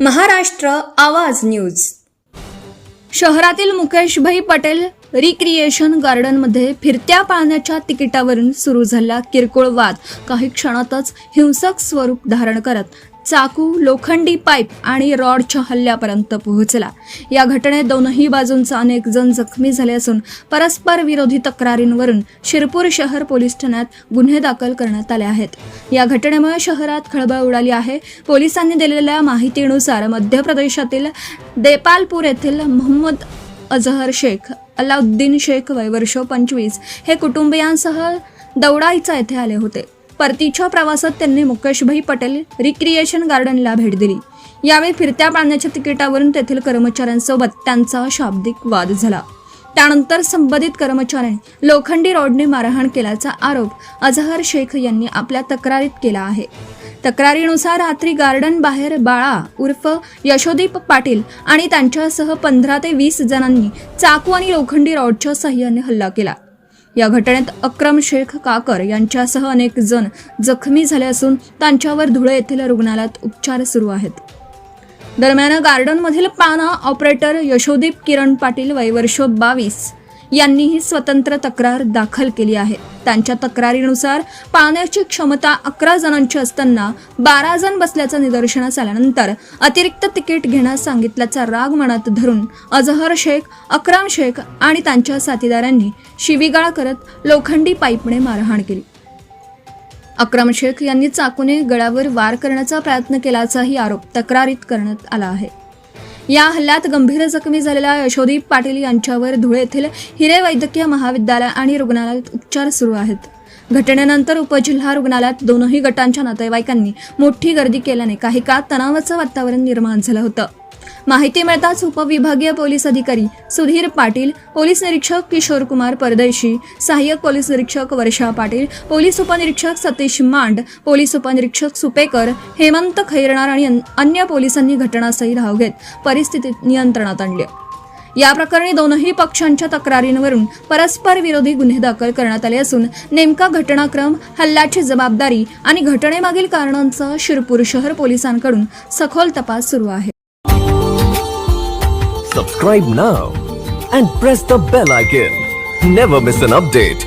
महाराष्ट्र आवाज न्यूज। शहरातील मुकेशभाई पटेल रिक्रिएशन गार्डनमध्ये फिरत्या पाळण्याच्या तिकिटावरून सुरू झाला किरकोळ वाद काही क्षणातच हिंसक स्वरूप धारण करत चाकू, लोखंडी पाईप आणि रॉडच्या हल्ल्यापर्यंत पोहोचला। या घटनेत दोनही बाजूंचा अनेक जण जखमी झाले असून परस्पर विरोधी तक्रारींवरून शिरपूर शहर पोलीस ठाण्यात गुन्हे दाखल करण्यात आले आहेत। या घटनेमुळे शहरात खळबळ उडाली आहे। पोलिसांनी दिलेल्या माहितीनुसार मध्य प्रदेशातील देपालपूर येथील मोहम्मद अजहर शेख, अलाउद्दीन शेख वय वर्ष 25 हे कुटुंबियांसह दौडाईचा येथे आले होते। परतीच्या प्रवासात त्यांनी मुकेशभाई पटेल रिक्रिएशन गार्डनला भेट दिली। यावेळी फिरत्या पाळण्याच्या तिकिटावरून तेथील कर्मचाऱ्यांसोबत त्यांचा शाब्दिक वाद झाला। त्यानंतर संबंधित कर्मचाऱ्यांनी लोखंडी रॉडने मारहाण केल्याचा आरोप अजहर शेख यांनी आपल्या तक्रारीत केला आहे। तक्रारीनुसार रात्री गार्डन बाहेर बाळा उर्फ यशोदीप पाटील आणि त्यांच्यासह 15 ते 20 जणांनी चाकू आणि लोखंडी रॉडच्या साहाय्याने हल्ला केला। या घटनेत अक्रम शेख काकर यांच्यासह अनेक जण जखमी झाले असून त्यांच्यावर धुळे येथील रुग्णालयात उपचार सुरू आहेत। दरम्यान गार्डनमधील पाळणा ऑपरेटर यशोदीप किरण पाटील वय वर्ष 22 यांनीही स्वतंत्र तक्रार दाखल केली आहे। त्यांच्या तक्रारीनुसार पाळण्याची क्षमता 11 जणांची असताना 12 जण बसल्याचं निदर्शनास आल्यानंतर अतिरिक्त तिकीट घेण्यास सांगितल्याचा राग मनात धरून अजहर शेख, अक्रम शेख आणि त्यांच्या साथीदारांनी शिवीगाळ करत लोखंडी पाईपने मारहाण केली। अक्रम शेख यांनी चाकूने गळ्यावर वार करण्याचा प्रयत्न केल्याचाही आरोप तक्रारीत करण्यात आला आहे। या हल्ल्यात गंभीर जखमी झालेल्या यशोदीप पाटील यांच्यावर धुळे येथील हिरे वैद्यकीय महाविद्यालय आणि रुग्णालयात उपचार सुरू आहेत। घटनेनंतर उपजिल्हा रुग्णालयात दोनही गटांच्या नातेवाईकांनी मोठी गर्दी केल्याने काही काळ तणावाचं वातावरण निर्माण झालं होतं। माहिती मिळताच उपविभागीय पोलीस अधिकारी सुधीर पाटील, पोलीस निरीक्षक किशोर कुमार परदेशी, सहाय्यक पोलीस निरीक्षक वर्षा पाटील, पोलीस उपनिरीक्षक सतीश मांड, पोलीस उपनिरीक्षक सुपेकर, हेमंत खैरनार आणि अन्य पोलिसांनी घटनास्थळी धाव घेत परिस्थितीत नियंत्रणात आणले। या प्रकरणी दोनही पक्षांच्या तक्रारींवरून परस्पर विरोधी गुन्हे दाखल करण्यात आले असून नेमका घटनाक्रम, हल्ल्याची जबाबदारी आणि घटनेमागील कारणांचा शिरपूर शहर पोलिसांकडून सखोल तपास सुरू आहे। Subscribe now and press the bell icon. Never miss an update.